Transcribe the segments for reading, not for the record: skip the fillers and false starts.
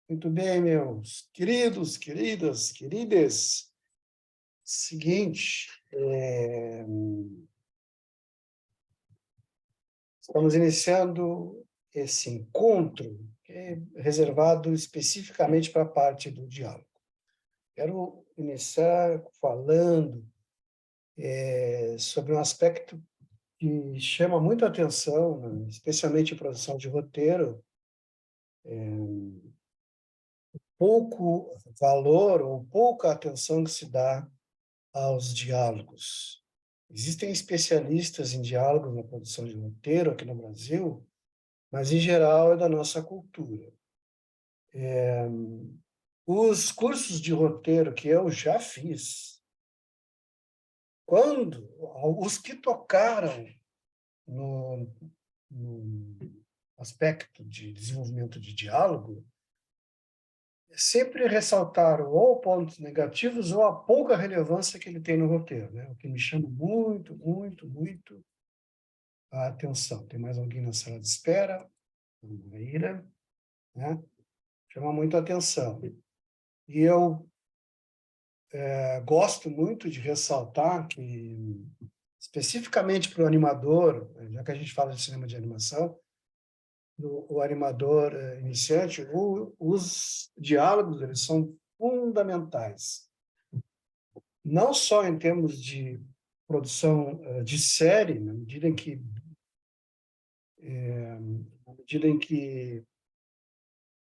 Muito bem, meus queridos, queridas, queridas. Seguinte, estamos iniciando esse encontro que é reservado especificamente para a parte do diálogo. Quero iniciar falando sobre um aspecto que chama muito a atenção, né, especialmente em produção de roteiro, pouco valor ou pouca atenção que se dá aos diálogos. Existem especialistas em diálogos na produção de roteiro aqui no Brasil, mas, em geral, é da nossa cultura. Os cursos de roteiro que eu já fiz, quando os que tocaram no, no aspecto de desenvolvimento de diálogo, sempre ressaltaram ou pontos negativos ou a pouca relevância que ele tem no roteiro, né? O que me chama muito, muito, muito a atenção. Tem mais alguém na sala de espera? Maíra, né? Chama muito a atenção. E eu gosto muito de ressaltar que, especificamente para o animador, já que a gente fala de cinema de animação, o animador iniciante, os diálogos eles são fundamentais. Não só em termos de produção de série, na medida em que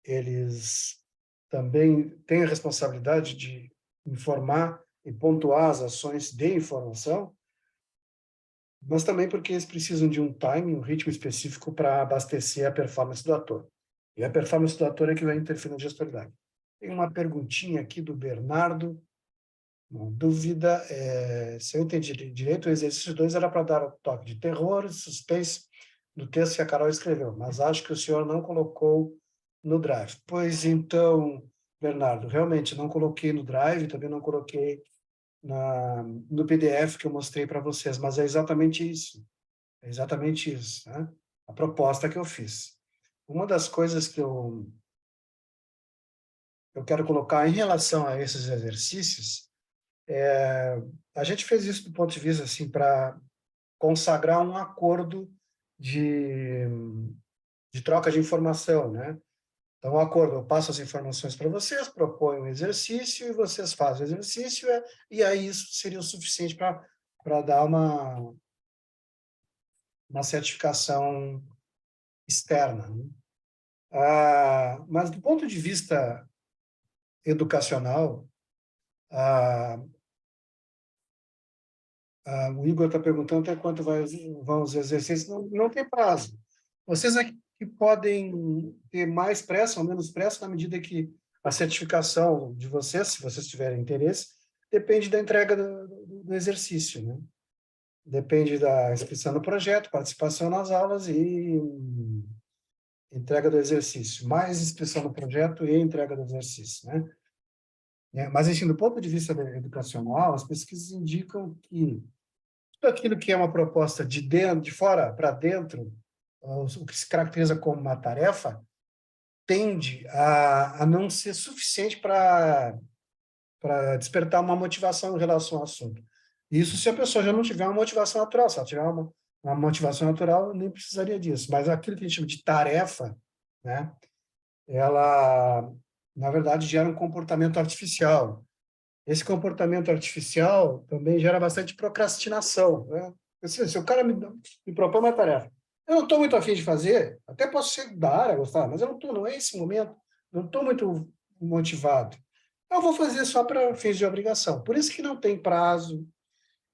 eles também têm a responsabilidade de informar e pontuar as ações de informação, mas também porque eles precisam de um timing, um ritmo específico para abastecer a performance do ator. E a performance do ator é que vai interferir na gestualidade. Tem uma perguntinha aqui do Bernardo. Uma dúvida, se eu entendi direito, o exercício 2 era para dar o toque de terror e suspense do texto que a Carol escreveu, mas acho que o senhor não colocou no Drive. Pois então, Bernardo, realmente não coloquei no Drive, também não coloquei no PDF que eu mostrei para vocês, mas é exatamente isso. É exatamente isso, né? A proposta que eu fiz. Uma das coisas que eu quero colocar em relação a esses exercícios, a gente fez isso do ponto de vista assim para consagrar um acordo de, de troca de informação, né? Então, o acordo, eu passo as informações para vocês, proponho um exercício e vocês fazem o exercício, e aí isso seria o suficiente para dar uma certificação externa, né? Mas, do ponto de vista educacional, ah, o Igor está perguntando até quanto vão os exercícios. Não tem prazo. Vocês aqui podem ter mais pressa ou menos pressa na medida que a certificação de vocês, se vocês tiverem interesse, depende da entrega do exercício, né? Depende da inscrição no projeto, participação nas aulas e entrega do exercício. Mais inscrição no projeto e entrega do exercício, né? Mas, enfim, do ponto de vista educacional, as pesquisas indicam que tudo aquilo que é uma proposta de dentro, de fora para dentro, o que se caracteriza como uma tarefa, tende a não ser suficiente para despertar uma motivação em relação ao assunto. Isso se a pessoa já não tiver uma motivação natural. Se ela tiver uma motivação natural, nem precisaria disso. Mas aquilo que a gente chama de tarefa, né, ela, na verdade, gera um comportamento artificial. Esse comportamento artificial também gera bastante procrastinação, né? Se o cara me propõe uma tarefa, eu não estou muito afim de fazer, até posso ser da área, gostar, mas eu não estou, não é esse momento, não estou muito motivado. Eu vou fazer só para fins de obrigação. Por isso que não tem prazo,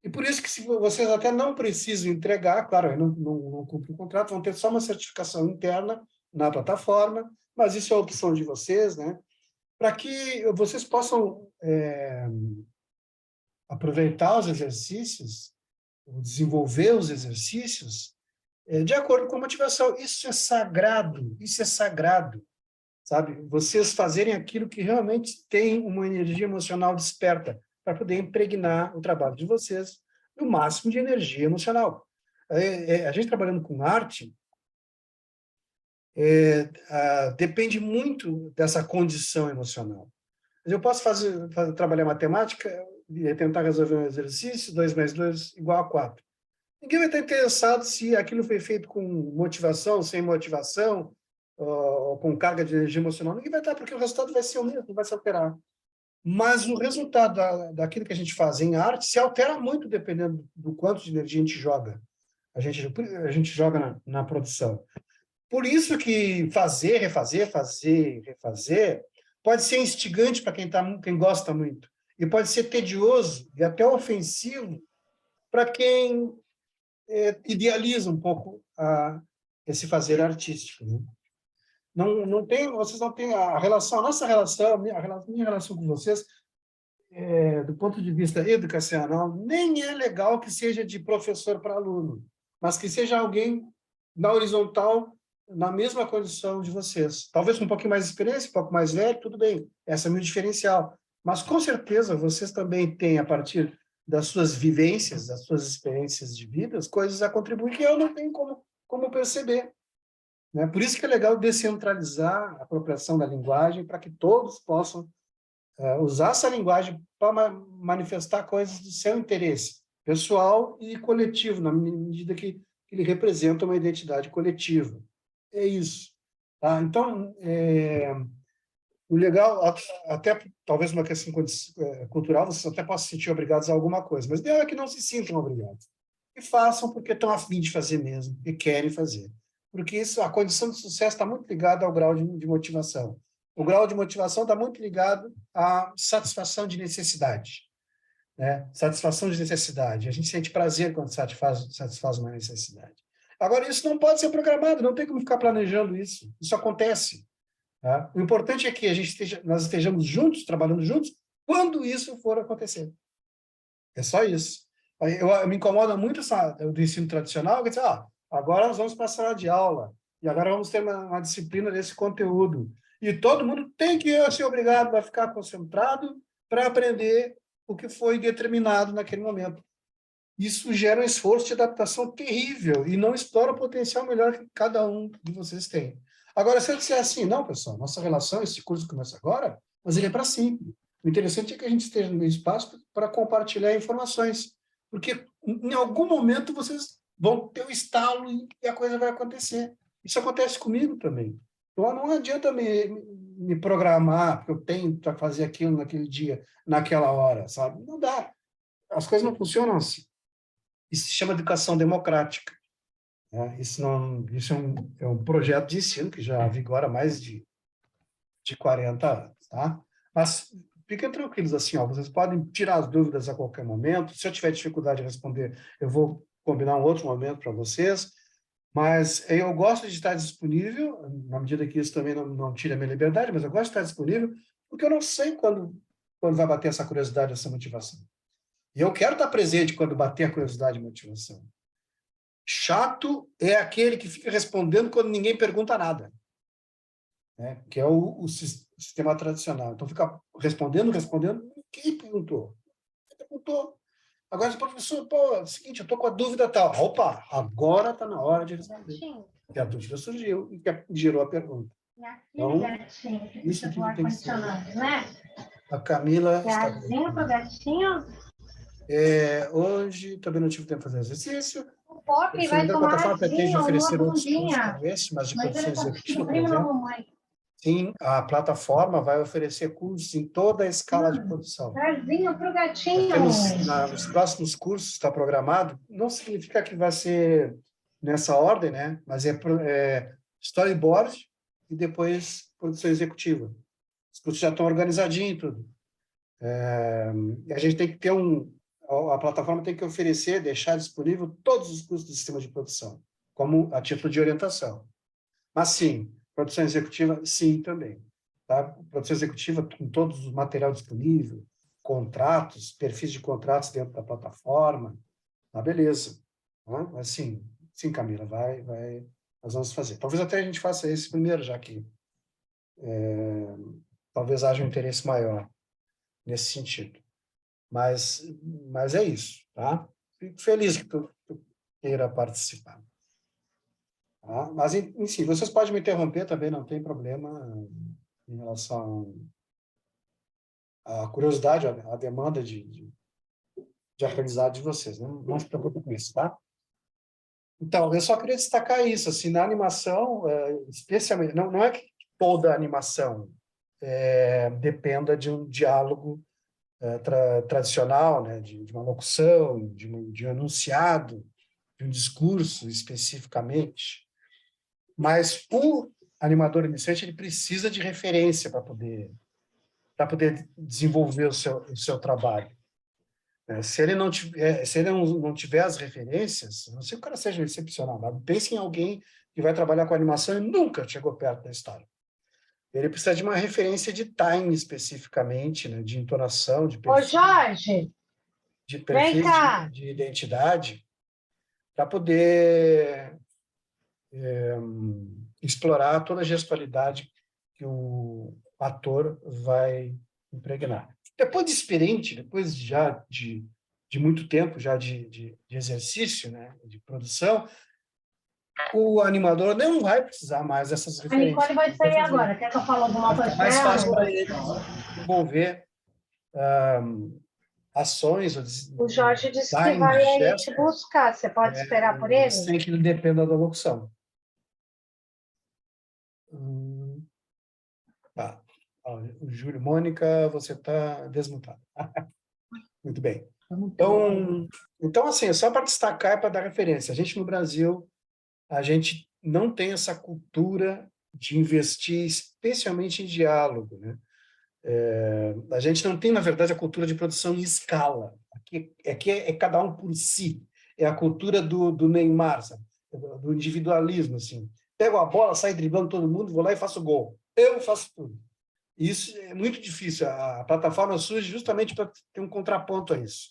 e por isso que se vocês até não precisam entregar, claro, não cumpre o contrato, vão ter só uma certificação interna na plataforma, mas isso é a opção de vocês, né? Para que vocês possam aproveitar os exercícios, desenvolver os exercícios de acordo com a motivação. Isso é sagrado, sabe? Vocês fazerem aquilo que realmente tem uma energia emocional desperta, para poder impregnar o trabalho de vocês no máximo de energia emocional. A gente trabalhando com arte, depende muito dessa condição emocional. Eu posso trabalhar matemática e tentar resolver um exercício, 2 mais 2 igual a 4. Ninguém vai estar interessado se aquilo foi feito com motivação, sem motivação, ou com carga de energia emocional. Ninguém vai estar, porque o resultado vai ser o mesmo, não vai se alterar. Mas o resultado daquilo que a gente faz em arte se altera muito dependendo do quanto de energia a gente joga. A gente joga na produção. Por isso que fazer, refazer, fazer, refazer, pode ser instigante para quem gosta muito. E pode ser tedioso e até ofensivo para quem idealiza um pouco esse fazer artístico. Né? Não tem, vocês não têm a nossa relação, minha relação com vocês, do ponto de vista educacional, nem é legal que seja de professor para aluno, mas que seja alguém na horizontal, na mesma condição de vocês. Talvez com um pouquinho mais de experiência, um pouco mais velho, tudo bem, essa é o meu diferencial. Mas, com certeza, vocês também têm, a partir das suas vivências, das suas experiências de vida, coisas a contribuir que eu não tenho como perceber. Né? Por isso que é legal descentralizar a apropriação da linguagem para que todos possam usar essa linguagem para manifestar coisas do seu interesse pessoal e coletivo, na medida que ele representa uma identidade coletiva. É isso. Tá? Então, o legal, até talvez uma questão cultural, vocês até possam se sentir obrigados a alguma coisa, mas o ideal é que não se sintam obrigados. E façam porque estão a fim de fazer mesmo, e querem fazer. Porque isso, a condição de sucesso está muito ligada ao grau de motivação. O grau de motivação está muito ligado à satisfação de necessidade. Né? Satisfação de necessidade. A gente sente prazer quando satisfaz uma necessidade. Agora, isso não pode ser programado, não tem como ficar planejando isso. Isso acontece. Tá? O importante é que nós estejamos juntos, trabalhando juntos, quando isso for acontecer. É só isso. Eu me incomoda muito do ensino tradicional, que diz, agora nós vamos para a sala de aula, e agora vamos ter uma disciplina desse conteúdo. E todo mundo tem que ser obrigado a ficar concentrado para aprender o que foi determinado naquele momento. Isso gera um esforço de adaptação terrível e não explora o potencial melhor que cada um de vocês tem. Agora, se eu disser assim, não, pessoal, nossa relação, esse curso começa agora, mas ele é para sempre. O interessante é que a gente esteja no espaço para compartilhar informações, porque em algum momento vocês vão ter o estalo e a coisa vai acontecer. Isso acontece comigo também. Então, não adianta me programar, porque eu tenho para fazer aquilo naquele dia, naquela hora, sabe? Não dá. As coisas não funcionam assim. Isso se chama educação democrática. Né? Isso é um projeto de ensino que já vigora há mais de 40 anos. Tá? Mas fiquem tranquilos, assim, vocês podem tirar as dúvidas a qualquer momento. Se eu tiver dificuldade de responder, eu vou combinar um outro momento para vocês. Mas eu gosto de estar disponível, na medida que isso também não tira a minha liberdade, mas eu gosto de estar disponível, porque eu não sei quando vai bater essa curiosidade, essa motivação. E eu quero estar presente quando bater a curiosidade e motivação. Chato é aquele que fica respondendo quando ninguém pergunta nada, né? Que é o sistema tradicional. Então, fica respondendo, quem perguntou? Quem perguntou? Agora, o professor, é o seguinte, eu estou com a dúvida tal. Opa, agora está na hora de responder. Porque a dúvida surgiu e que gerou a pergunta. Então, isso tudo tem que ser. A Camila está hoje também não tive tempo de fazer exercício. O Pop vai A tomar plataforma pretende oferecer outros cursos bundinha. como esse, mas de Mas produção ele tá executiva, por prima da exemplo. mamãe. Sim, a plataforma vai oferecer cursos em toda a escala de produção. Trazinho pro gatinho. Nos próximos cursos, está programado, não significa que vai ser nessa ordem, né? Mas é storyboard e depois produção executiva. Os cursos já estão organizadinhos e tudo. E a gente tem que ter a plataforma tem que oferecer, deixar disponível todos os cursos do sistema de produção, como a título de orientação. Mas sim, produção executiva, sim, também. Tá? Produção executiva com todos os material disponível, contratos, perfis de contratos dentro da plataforma, tá? Beleza. Tá? Mas sim, Camila, nós vamos fazer. Talvez até a gente faça esse primeiro, já que talvez haja um interesse maior nesse sentido. Mas é isso, tá? Fico feliz que tu queira participar. Tá? Mas, em si, vocês podem me interromper também, não tem problema em relação à curiosidade, à demanda de aprendizado de vocês. Não se preocupe com isso, tá? Então, eu só queria destacar isso, assim, na animação, especialmente, não é que toda animação dependa de um diálogo tradicional, né, de uma locução, de um enunciado, de um discurso especificamente, mas o animador iniciante ele precisa de referência para poder desenvolver o seu trabalho. Se ele não tiver as referências, a não ser que o cara seja excepcional, mas pense em alguém que vai trabalhar com animação e nunca chegou perto da história. Ele precisa de uma referência de time especificamente, né, de entonação, Ô, Jorge, de vem perfis cá. de identidade, para poder explorar toda a gestualidade que o ator vai impregnar. Depois de experiente, depois já de muito tempo já de exercício, né, de produção, o animador não vai precisar mais dessas A Nicole referências. vai Ele vai sair fazer. agora. Quer que eu fale alguma Vai coisa ficar para mais ela? fácil para ele desenvolver ações, ou O Jorge disse que design vai de aí gesto, te buscar. Você pode esperar por ele? sem que ele dependa da locução. Tá. O Júlio, Mônica, você está desmutado. Muito bem. Então, assim, só para destacar e para dar referência, a gente no Brasil, a gente não tem essa cultura de investir especialmente em diálogo, né? A gente não tem, na verdade, a cultura de produção em escala. Aqui é cada um por si. É a cultura do Neymar, sabe? Do individualismo, assim. Pego a bola, saio driblando todo mundo, vou lá e faço gol. Eu faço tudo. Isso é muito difícil. A plataforma surge justamente para ter um contraponto a isso,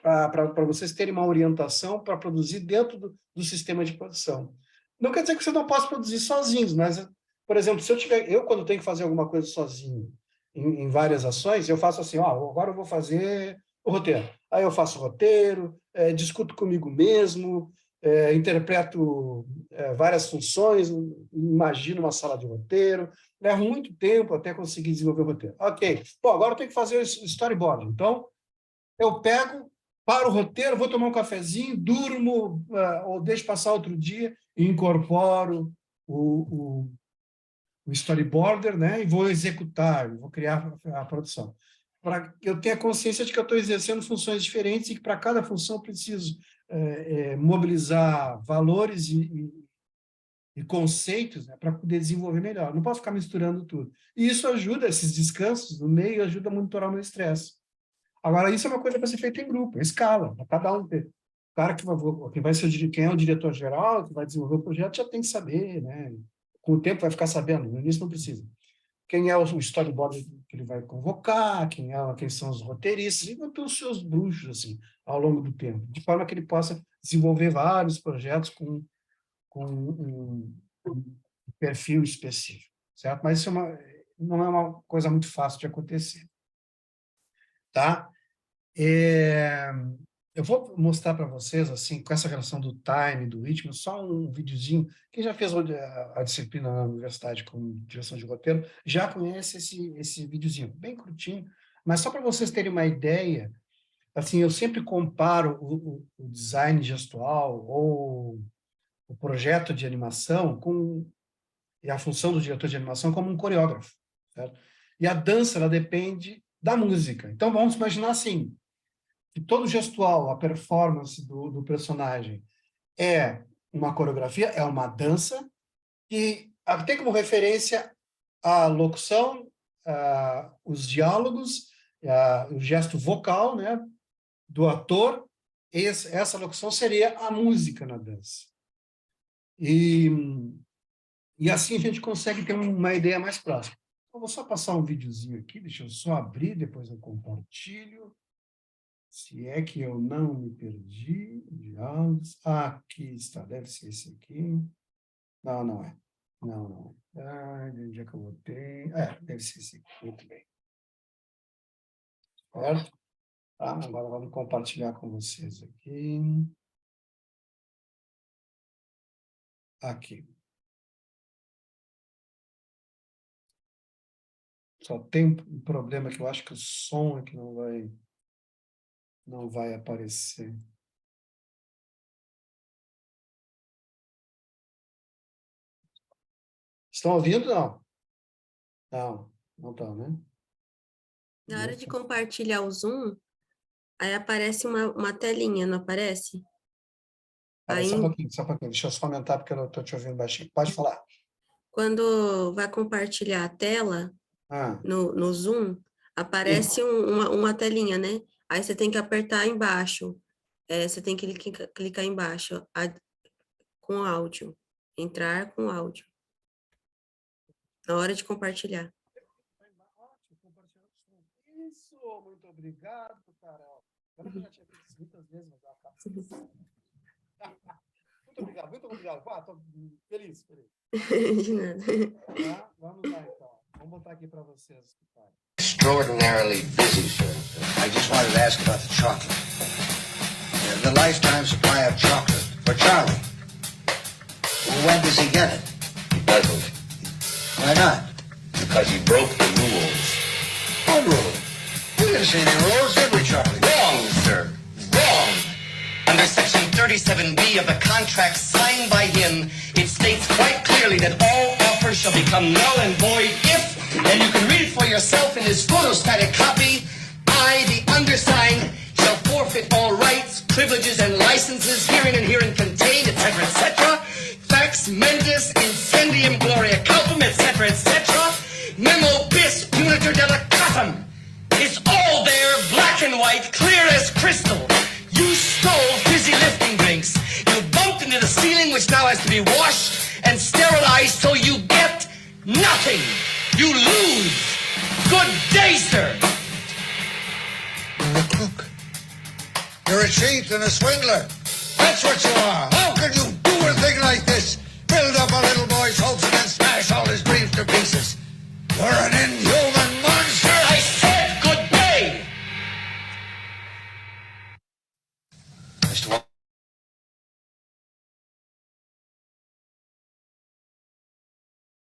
para vocês terem uma orientação para produzir dentro do sistema de produção. Não quer dizer que você não possa produzir sozinhos, mas, por exemplo, se eu quando tenho que fazer alguma coisa sozinho, em várias ações, eu faço assim, agora eu vou fazer o roteiro. Aí eu faço o roteiro, discuto comigo mesmo, interpreto várias funções, imagino uma sala de roteiro, leva muito tempo até conseguir desenvolver o roteiro. Ok. Bom, agora eu tenho que fazer o storyboard. Então, eu pego, paro o roteiro, vou tomar um cafezinho, durmo, ou deixo passar outro dia e incorporo o storyboarder, né? E vou executar, vou criar a produção. Para que eu tenha consciência de que eu estou exercendo funções diferentes e que para cada função eu preciso mobilizar valores e conceitos, né, para poder desenvolver melhor. Não posso ficar misturando tudo. E isso ajuda, esses descansos no meio, ajuda a monitorar o meu estresse. Agora, isso é uma coisa para ser feita em grupo, em escala, para cada um ter. O cara que vai ser quem é o diretor-geral, que vai desenvolver o projeto, já tem que saber, né? Com o tempo vai ficar sabendo, no início não precisa. Quem é o storyboard que ele vai convocar, quem são os roteiristas, e vão ter os seus bruxos, assim, ao longo do tempo, de forma que ele possa desenvolver vários projetos com um perfil específico, certo? Mas isso não é uma coisa muito fácil de acontecer, tá? É, eu vou mostrar para vocês, assim, com essa relação do time, do ritmo, só um videozinho. Quem já fez a disciplina na universidade com direção de roteiro, já conhece esse videozinho, bem curtinho, mas só para vocês terem uma ideia, assim, eu sempre comparo o design gestual ou o projeto de animação e a função do diretor de animação como um coreógrafo, certo? E a dança, ela depende da música. Então, vamos imaginar assim, que todo gestual, a performance do personagem é uma coreografia, é uma dança, e tem como referência a locução, os diálogos, o gesto vocal, né, do ator. Essa locução seria a música na dança. E assim a gente consegue ter uma ideia mais próxima. Eu vou só passar um videozinho aqui, deixa eu só abrir, depois eu compartilho. Se é que eu não me perdi, diálogos. Aqui está, deve ser esse aqui. Não, não é. Não, não é. Onde é que eu botei? Deve ser esse aqui. Muito bem. Certo? Tá, agora vamos compartilhar com vocês aqui. aqui. Só tem um problema que eu acho que o som é que não vai aparecer. Estão ouvindo? Não. Não estão, né? Na hora de compartilhar o Zoom, aí aparece uma telinha, não aparece? Peraí, Aí, só um pouquinho. Deixa eu só comentar, porque eu não estou te ouvindo baixinho. Pode falar. quando vai compartilhar a tela Ah, no Zoom, aparece uma telinha, né? Aí você tem que apertar embaixo. Você tem que clicar embaixo, com áudio. Entrar com áudio. Na hora de compartilhar. isso, muito obrigado, Carol. Eu já tinha feito isso muitas vezes, mas muito obrigado. Estou feliz. De nada. Tá? Vamos lá, então. Vamos botar aqui para vocês escutarem. Extraordinarily busy, sir. I just wanted to ask about the chocolate. The lifetime supply of chocolate for Charlie. Well, when does he get it? He doesn't, Why not? because he broke the rules. What rule? We didn't see any rules, did we, Charlie? Wrong, sir. Wrong. Under Section 37B of the contract signed by him, it states quite clearly that all offers shall become null and void if, and you can read it for yourself in this photostatic copy, I, the undersigned, shall forfeit all rights, privileges, and licenses herein and herein contained, etc., etc. Fax mentis incendium gloria culpum, etc., etc. Memo bis punitor delicatum. It's all there, black and white, clear as crystal. You stole fizzy lifting drinks. You bumped into the ceiling, which now has to be washed and sterilized, so you get nothing. You lose. Good day, sir. You're a crook. You're a cheat and a swindler. That's what you are. How can you do a thing like this? Build up a little boy's hopes and then smash all his dreams to pieces. You're an inhuman monster. I said good day. Mr. Wal-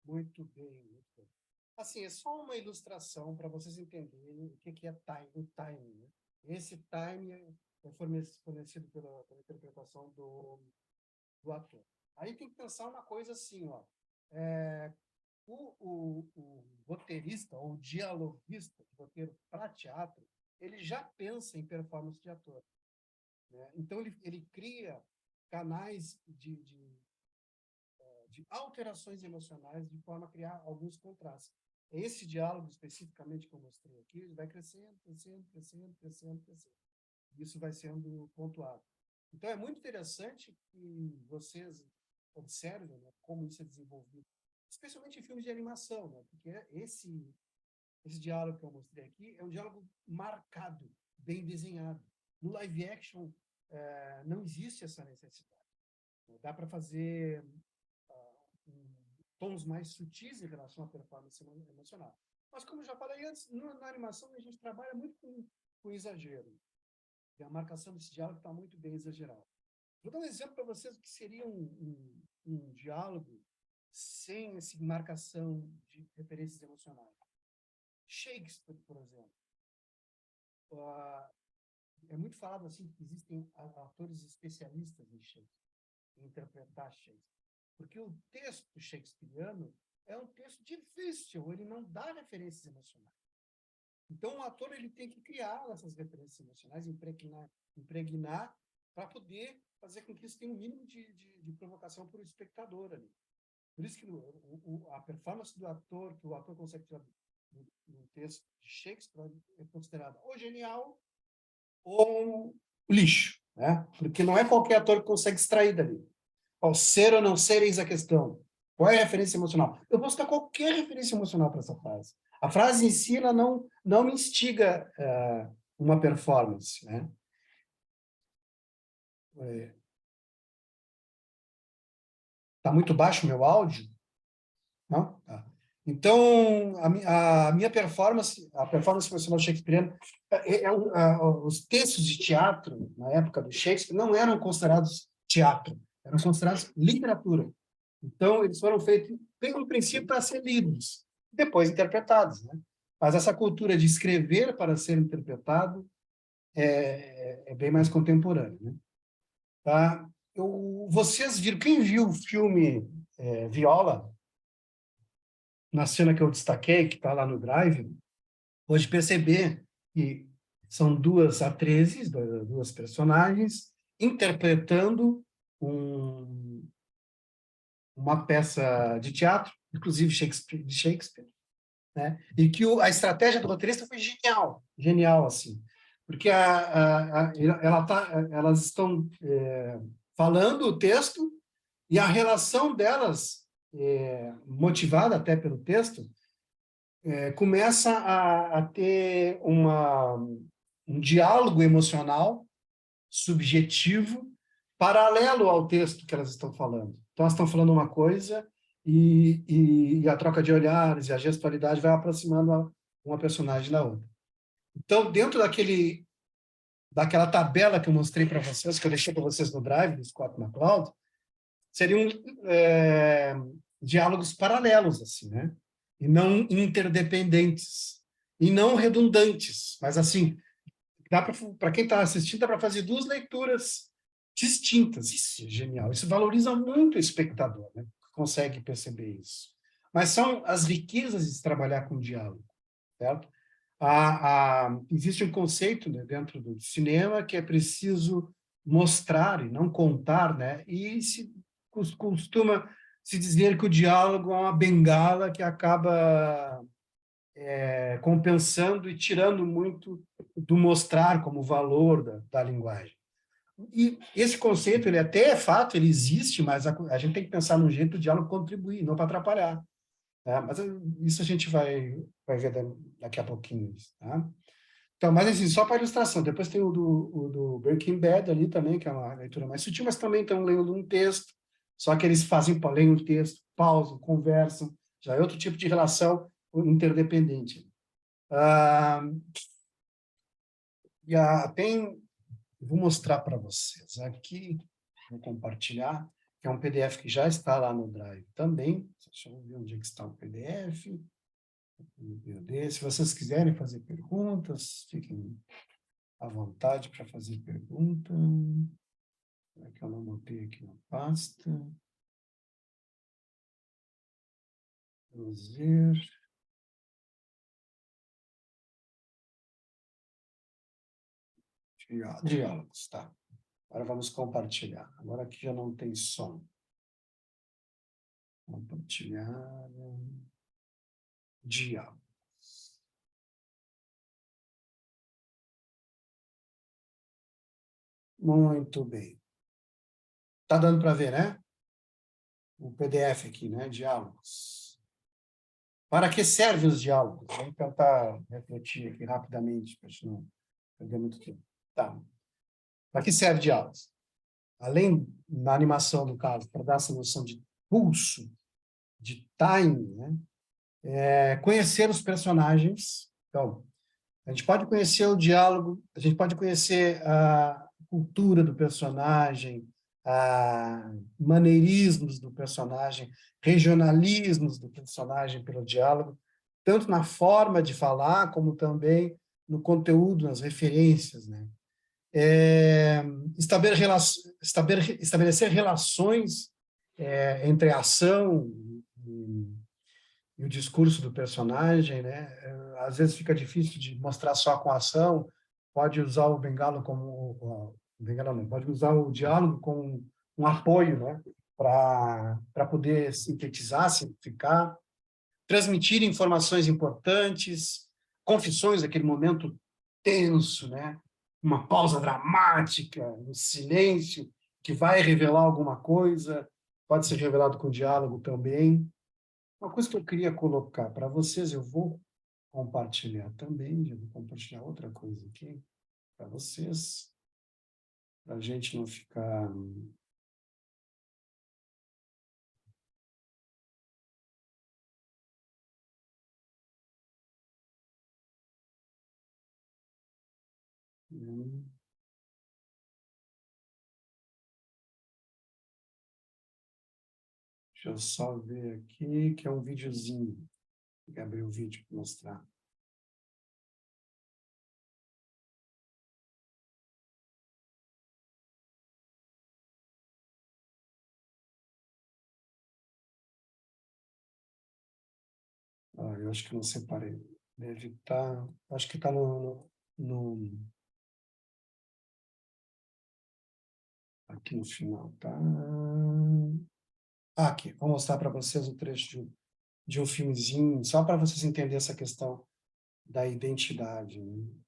Muito bem, muito bem. Assim, é só uma ilustração para vocês entenderem o que é o timing, né? Esse timing é fornecido pela interpretação do ator. Aí tem que pensar uma coisa assim, ó. O roteirista ou dialoguista de roteiro para teatro, ele já pensa em performance de ator, né? Então, ele cria canais de alterações emocionais de forma a criar alguns contrastes. Esse diálogo, especificamente, que eu mostrei aqui, ele vai crescendo. Isso vai sendo pontuado. Então, é muito interessante que vocês observem, né, como isso é desenvolvido, especialmente em filmes de animação, né, porque esse diálogo que eu mostrei aqui é um diálogo marcado, bem desenhado. No live action, não existe essa necessidade. Dá para fazer tons mais sutis em relação à performance emocional. Mas, como eu já falei antes, na animação a gente trabalha muito com exagero. E a marcação desse diálogo está muito bem exagerada. Vou dar um exemplo para vocês do que seria um diálogo sem essa marcação de referências emocionais. Shakespeare, por exemplo. É muito falado assim que existem atores especialistas em Shakespeare, em interpretar Shakespeare. Porque o texto shakespeariano é um texto difícil, ele não dá referências emocionais. Então, o ator ele tem que criar essas referências emocionais, impregnar para poder fazer com que isso tenha um mínimo de provocação para o espectador ali. Por isso que a performance do ator, que o ator consegue tirar no texto de Shakespeare, é considerada ou genial ou lixo, né? Porque não é qualquer ator que consegue extrair dali. Ao ser ou não ser, eis a questão. Qual é a referência emocional? Eu posso dar qualquer referência emocional para essa frase. A frase em si, ela não me instiga uma performance, né? Tá muito baixo o meu áudio? Não? Tá. Então, a minha performance, a performance emocional shakespeariana, os textos de teatro, na época do Shakespeare, não eram considerados teatro, eram considerados literatura. Então, eles foram feitos, bem no princípio, para ser lidos, depois interpretados, né? Mas essa cultura de escrever para ser interpretado é bem mais contemporânea, né? Tá? Vocês viram, quem viu o filme Viola, na cena que eu destaquei, que está lá no Drive, pode perceber que são duas atrizes, duas personagens, interpretando uma peça de teatro, inclusive de Shakespeare, né? E que a estratégia do roteirista foi genial, genial, assim, porque elas estão falando o texto e a relação delas, motivada até pelo texto, começa a ter um diálogo emocional subjetivo paralelo ao texto que elas estão falando. Então, elas estão falando uma coisa e a troca de olhares e a gestualidade vai aproximando uma personagem da outra. Então, dentro daquela tabela que eu mostrei para vocês, que eu deixei para vocês no Drive, do Scott McCloud, seriam diálogos paralelos, assim, né? E não interdependentes, e não redundantes, mas assim, para quem está assistindo, dá para fazer duas leituras distintas. Isso é genial. Isso valoriza muito o espectador, né? Consegue perceber isso. Mas são as riquezas de se trabalhar com diálogo, certo? Existe um conceito, né, dentro do cinema que é preciso mostrar e não contar, né? E se costuma se dizer que o diálogo é uma bengala que acaba compensando e tirando muito do mostrar como valor da linguagem. E esse conceito, ele até é fato, ele existe, mas a gente tem que pensar num jeito do diálogo contribuir, não para atrapalhar. Tá? Mas isso a gente vai ver daqui a pouquinho. Tá? Então, mas assim, só para ilustração, depois tem o do Breaking Bad ali também, que é uma leitura mais sutil, mas também estão lendo um texto, só que eles leem um texto, pausam, conversam, já é outro tipo de relação interdependente. Vou mostrar para vocês aqui, vou compartilhar, que é um PDF que já está lá no Drive também. Deixa eu ver onde é que está o PDF. Se vocês quiserem fazer perguntas, fiquem à vontade para fazer pergunta. Será que eu não botei aqui na pasta? Vamos ver. Diálogos, tá. Agora vamos compartilhar. Agora aqui já não tem som. Compartilhar. Diálogos. Muito bem. Tá dando para ver, né? O PDF aqui, né? Diálogos. Para que servem os diálogos? Vamos tentar refletir aqui rapidamente, para a gente não perder muito tempo. Tá. Para que serve diálogos? Além, na animação, no caso, para dar essa noção de pulso, de time, né? Conhecer os personagens. Então, a gente pode conhecer o diálogo, a gente pode conhecer a cultura do personagem, maneirismos do personagem, regionalismos do personagem pelo diálogo, tanto na forma de falar, como também no conteúdo, nas referências, né? Estabelecer relações entre a ação e o discurso do personagem, né? Às vezes fica difícil de mostrar só com a ação, pode usar o bengala como bengala não, pode usar o diálogo como um apoio, né? Para poder sintetizar, simplificar, transmitir informações importantes, confissões daquele momento tenso, né? Uma pausa dramática, um silêncio que vai revelar alguma coisa, pode ser revelado com diálogo também. Uma coisa que eu queria colocar para vocês, eu vou compartilhar também, já vou compartilhar outra coisa aqui para vocês, para a gente não ficar... Deixa eu só ver aqui, que é um videozinho. Vou abrir o vídeo para mostrar. Eu acho que não separei. Deve estar... Acho que está aqui no final, tá? Aqui, vou mostrar para vocês um trecho de um filmezinho, só para vocês entenderem essa questão da identidade, né?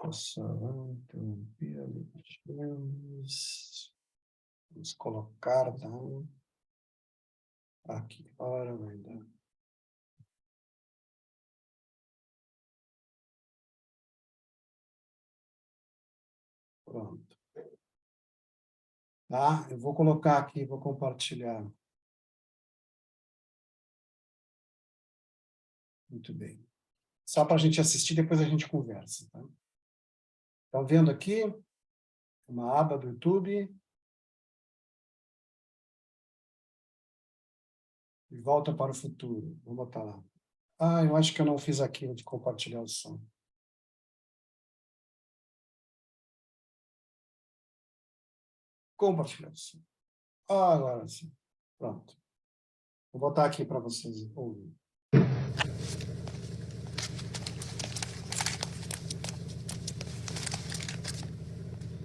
Interromper ali. Vamos colocar, tá? Aqui, hora vai dar. Pronto. Tá? Eu vou colocar aqui, vou compartilhar. Muito bem. Só para a gente assistir, depois a gente conversa, tá? Estão vendo aqui? Uma aba do YouTube. E volta para o futuro. Vou botar lá. Eu acho que eu não fiz aquilo de compartilhar o som. Compartilhar o som. Agora sim. Pronto. Vou botar aqui para vocês ouvirem.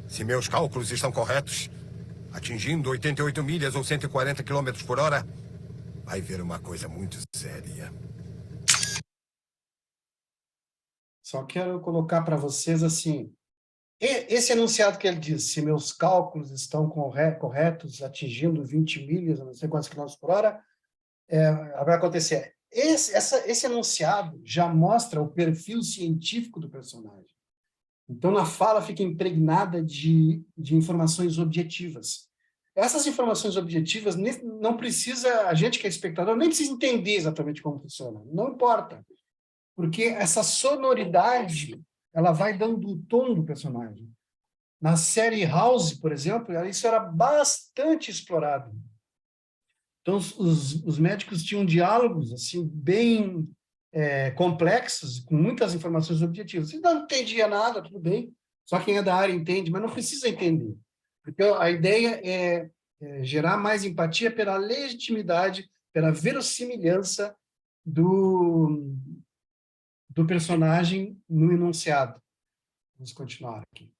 Se meus cálculos estão corretos, atingindo 88 milhas ou 140 quilômetros por hora, vai ver uma coisa muito séria. Só quero colocar para vocês assim, esse enunciado que ele diz, se meus cálculos estão corretos, atingindo 20 milhas, não sei quantos quilômetros por hora, vai acontecer. Esse enunciado já mostra o perfil científico do personagem. Então, na fala fica impregnada de informações objetivas. Essas informações objetivas, não precisa, a gente que é espectador, nem precisa entender exatamente como funciona. Não importa. Porque essa sonoridade, ela vai dando o tom do personagem. Na série House, por exemplo, isso era bastante explorado. Então, os médicos tinham diálogos assim, bem complexos, com muitas informações objetivas. Se não entendia nada, tudo bem, só quem é da área entende, mas não precisa entender. Então, a ideia é gerar mais empatia pela legitimidade, pela verossimilhança do personagem no enunciado. Vamos continuar aqui.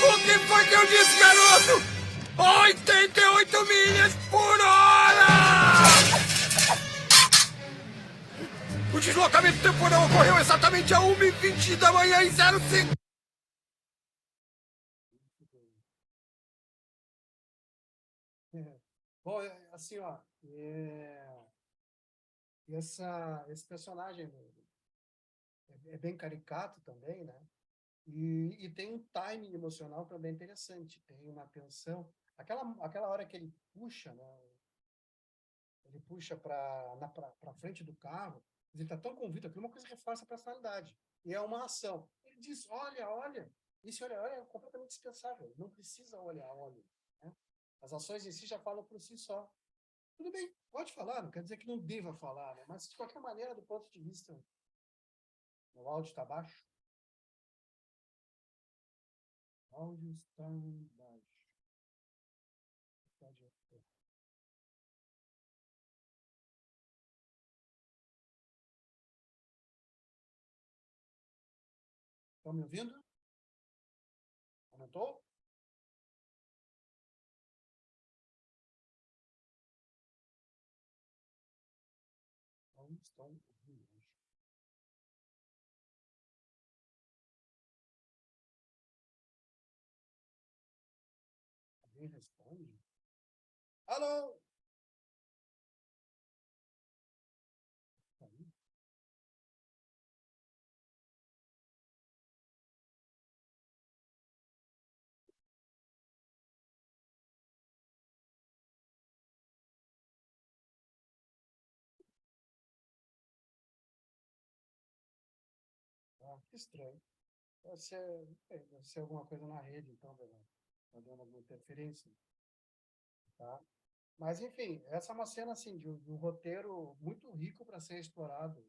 O que foi que eu disse, garoto? 88 milhas por hora! O deslocamento temporal ocorreu exatamente a 1h20 da manhã em 05. Bom, assim, ó, esse personagem é bem caricato também, né? E tem um timing emocional também interessante, tem uma tensão. Aquela hora que ele puxa, né? Ele puxa para frente do carro, ele está tão convicto, aquilo é uma coisa que reforça a personalidade. E é uma ação. Ele diz, olha, esse olha é completamente dispensável, não precisa olha. Né? As ações em si já falam por si só. Tudo bem, pode falar, não quer dizer que não deva falar, né? Mas de qualquer maneira, do ponto de vista, o áudio está baixo. O áudio está baixo. Estão me ouvindo? Aumentou? Não estão ouvindo. Alguém responde? Alô? Aí. Ah, que estranho. Deve ser alguma coisa na rede, então, está dando alguma interferência, tá? Mas, enfim, essa é uma cena, assim, de um roteiro muito rico para ser explorado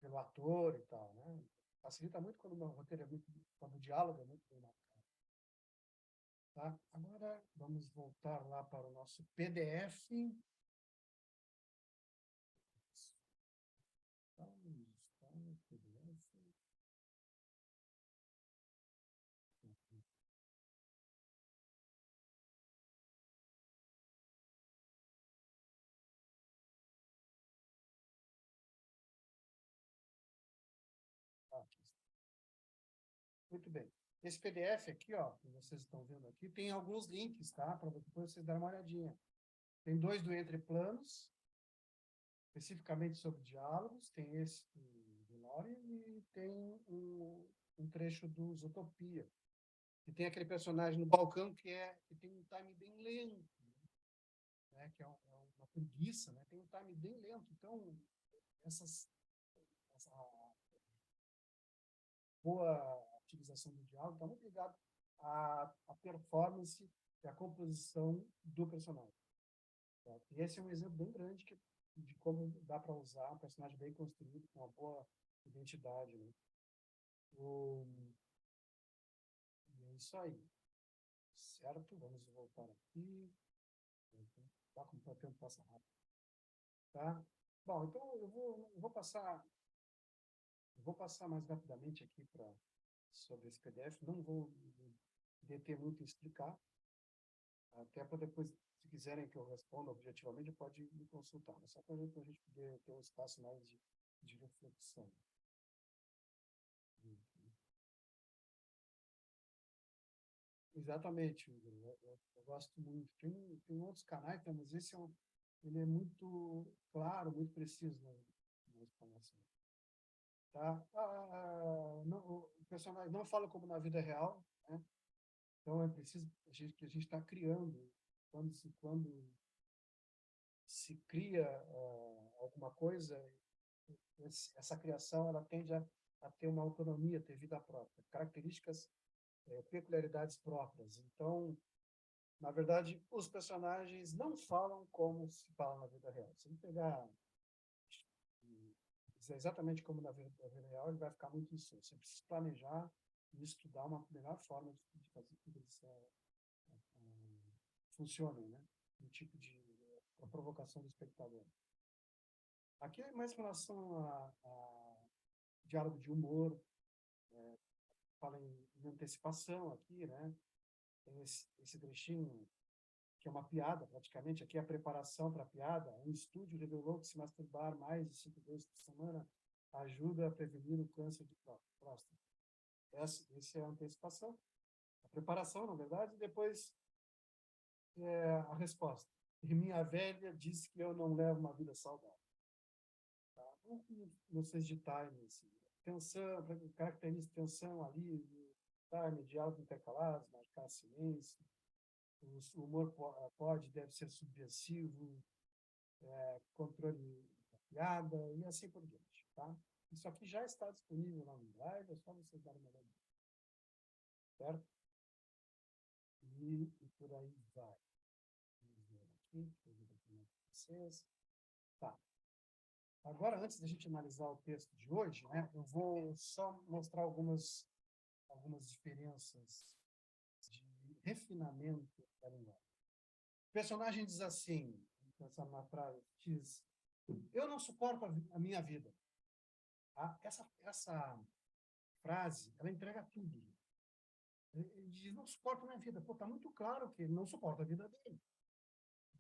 pelo ator e tal, né? Facilita muito quando o roteiro é muito, quando o diálogo é muito bem marcado, tá? Agora, vamos voltar lá para o nosso PDF. PDF. Aqui está. Muito bem. Esse PDF aqui, ó, que vocês estão vendo aqui, tem alguns links, tá? Para depois vocês darem uma olhadinha. Tem 2 do Entre Planos, especificamente sobre diálogos, tem esse do Lore e tem um trecho do Zootopia. E tem aquele personagem no balcão que tem um time bem lento, né? Que é uma preguiça, né? Tem um time bem lento. Então, essa boa utilização do diálogo está muito ligado à performance e à composição do personagem. Tá? E esse é um exemplo bem grande de como dá para usar um personagem bem construído, com uma boa identidade. Né? E é isso aí. Certo? Vamos voltar aqui. Tá como o tempo passa rápido. Tá? Bom, então eu vou passar mais rapidamente aqui sobre esse PDF. Não vou deter muito em explicar. Até para depois, se quiserem que eu responda objetivamente, pode me consultar. Mas só para a gente poder ter um espaço mais de reflexão. Exatamente, eu gosto muito. Tem outros canais, mas esse ele é muito claro, muito preciso na explanação. Tá? O personagem não fala como na vida real, né? Então é preciso que a gente está criando. Quando se cria alguma coisa, essa criação ela tende a ter uma autonomia, ter vida própria, características, peculiaridades próprias. Então, na verdade, os personagens não falam como se fala na vida real. Se ele pegar exatamente como na vida real, ele vai ficar muito insosso. Você precisa planejar e estudar uma melhor forma de fazer com que eles funcionem, né? Um tipo de provocação do espectador. Aqui é mais em relação a diálogo de humor, fala em antecipação aqui, né? Tem esse trechinho que é uma piada, praticamente. Aqui é a preparação para a piada. Um estúdio revelou que se masturbar mais de 5 vezes por semana ajuda a prevenir o câncer de próstata. Essa é a antecipação. A preparação, na verdade, e depois a resposta. E minha velha disse que eu não levo uma vida saudável. Tá? Não sei de time, assim. Tensão, caracteriza tensão ali, time, diálogo intercalados, marcar silêncio. O humor deve ser subversivo, controle da piada e assim por diante. Tá? Isso aqui já está disponível lá no Drive, é só vocês darem uma olhada. Certo? E por aí vai. Vamos ver aqui, deixa eu ver aqui com vocês. Tá. Agora, antes da gente analisar o texto de hoje, né, eu vou só mostrar algumas diferenças de refinamento da linguagem. O personagem diz assim, uma frase, diz: eu não suporto a minha vida. Tá? Essa frase, ela entrega tudo. Ele diz, não suporta a minha vida. Pô, tá muito claro que ele não suporta a vida dele.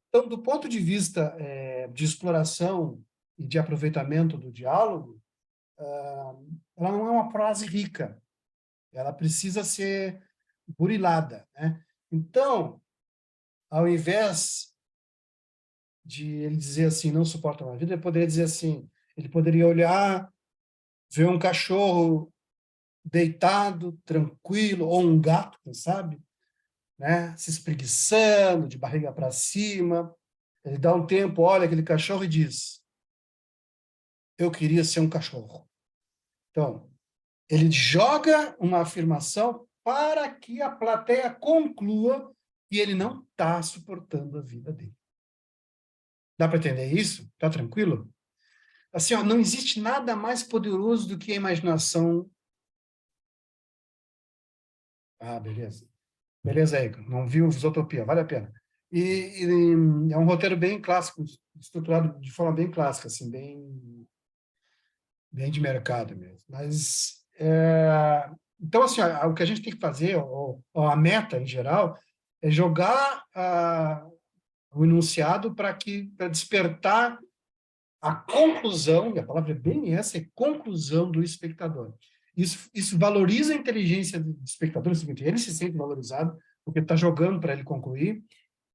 Então, do ponto de vista de exploração e de aproveitamento do diálogo, ela não é uma frase rica. Ela precisa ser burilada, né? Então, ao invés de ele dizer assim, não suporta a minha vida, ele poderia dizer assim, ele poderia olhar, ver um cachorro deitado, tranquilo, ou um gato, quem sabe, né? Se espreguiçando, de barriga para cima. Ele dá um tempo, olha aquele cachorro e diz, eu queria ser um cachorro. Então, ele joga uma afirmação para que a plateia conclua que ele não está suportando a vida dele. Dá para entender isso? Tá tranquilo? Assim, ó, não existe nada mais poderoso do que a imaginação. Ah, beleza. Beleza aí, não viu Isotopia, vale a pena. E é um roteiro bem clássico, estruturado de forma bem clássica, assim, bem de mercado mesmo. Mas, então, assim, ó, o que a gente tem que fazer, ou a meta em geral, é jogar o enunciado para despertar a conclusão, e a palavra é bem essa, é conclusão do espectador. Isso valoriza a inteligência do espectador, ele se sente valorizado, porque está jogando para ele concluir,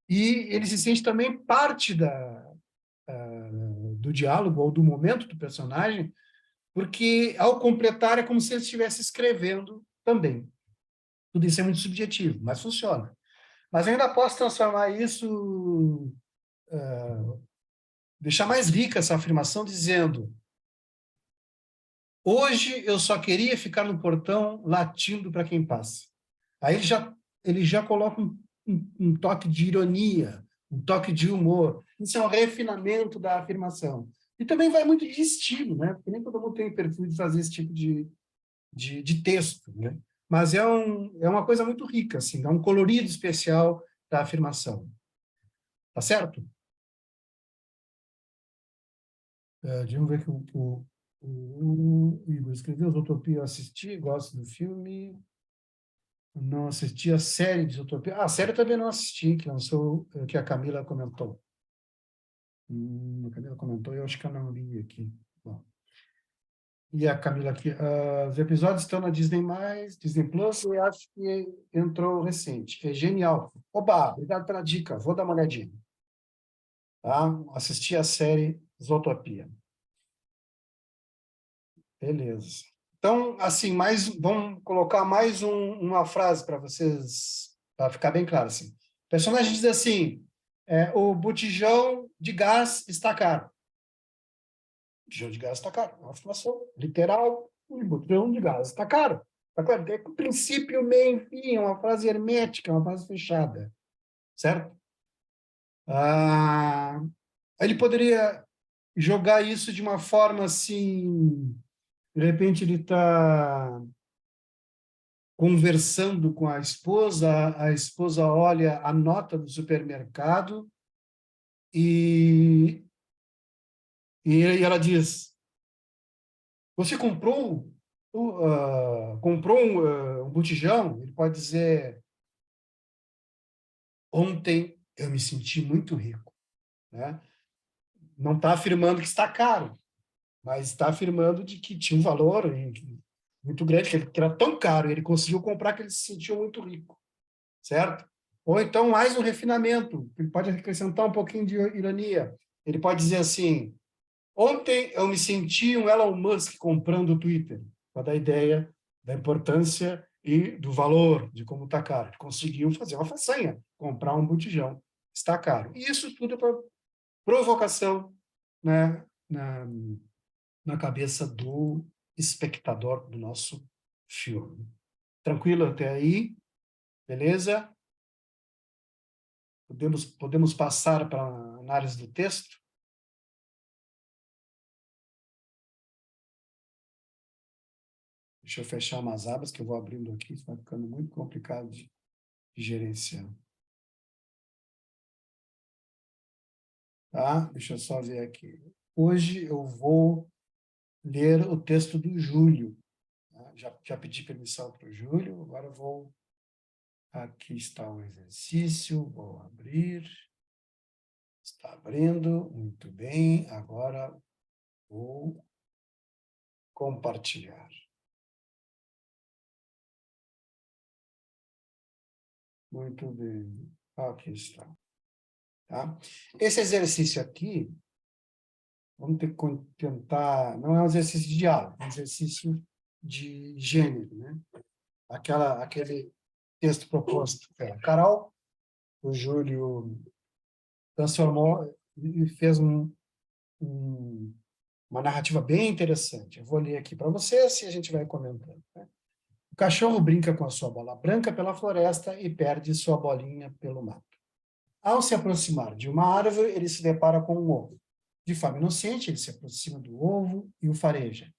e ele se sente também parte do diálogo ou do momento do personagem, porque, ao completar, é como se ele estivesse escrevendo também. Tudo isso é muito subjetivo, mas funciona. Mas eu ainda posso transformar isso, deixar mais rica essa afirmação, dizendo: hoje eu só queria ficar no portão latindo para quem passa. Aí ele já coloca um toque de ironia, um toque de humor. Isso é um refinamento da afirmação. E também vai muito de estilo, né? Porque nem todo mundo tem perfil de fazer esse tipo de texto, né? Mas é uma coisa muito rica, assim, dá um colorido especial da afirmação. Tá certo? Vamos ver que o Igor escreveu Zootopia, eu assisti, gosto do filme. Não assisti a série de Zootopia. A série eu também não assisti, que lançou, que a Camila comentou. A Camila comentou, eu acho que eu não li aqui. Bom. E a Camila aqui, os episódios estão na Disney+, Disney Plus, eu acho que entrou recente. É genial. Oba, obrigado pela dica, vou dar uma olhadinha. Tá? Assisti a série Zootopia. Beleza. Então, assim, vamos colocar mais uma frase para vocês, para ficar bem claro. Assim. O personagem diz assim, o botijão de gás está caro. O botijão de gás está caro. É uma afirmação literal, o botijão de gás está caro. Está claro? É o princípio, meio, fim, é uma frase hermética, uma frase fechada. Certo? Ele poderia jogar isso de uma forma assim... De repente, ele está conversando com a esposa olha a nota do supermercado e ela diz, você comprou um botijão? Ele pode dizer, ontem eu me senti muito rico. Né? Não está afirmando que está caro, mas está afirmando de que tinha um valor muito grande, que era tão caro, ele conseguiu comprar que ele se sentiu muito rico, certo? Ou então mais um refinamento, ele pode acrescentar um pouquinho de ironia. Ele pode dizer assim, ontem eu me senti um Elon Musk comprando o Twitter, para dar ideia da importância e do valor, de como está caro. Ele conseguiu fazer uma façanha, comprar um botijão, está caro. E isso tudo é para provocação, né, na cabeça do espectador do nosso filme. Tranquilo até aí? Beleza? Podemos passar para a análise do texto? Deixa eu fechar umas abas que eu vou abrindo aqui, está ficando muito complicado de gerenciar. Tá? Deixa eu só ver aqui. Hoje eu vou ler o texto do Júlio. Tá? já pedi permissão para o Júlio, agora eu vou... Aqui está o exercício, vou abrir. Está abrindo, muito bem. Agora vou compartilhar. Muito bem. Aqui está. Tá? Esse exercício aqui, vamos tentar... Não é um exercício de diálogo, é um exercício de gênero, né? Aquele texto proposto pela Carol, o Júlio transformou e fez uma narrativa bem interessante. Eu vou ler aqui para vocês e a gente vai comentando. Né? O cachorro brinca com a sua bola branca pela floresta e perde sua bolinha pelo mato. Ao se aproximar de uma árvore, ele se depara com um ovo. De forma inocente, ele se aproxima do ovo e o fareja.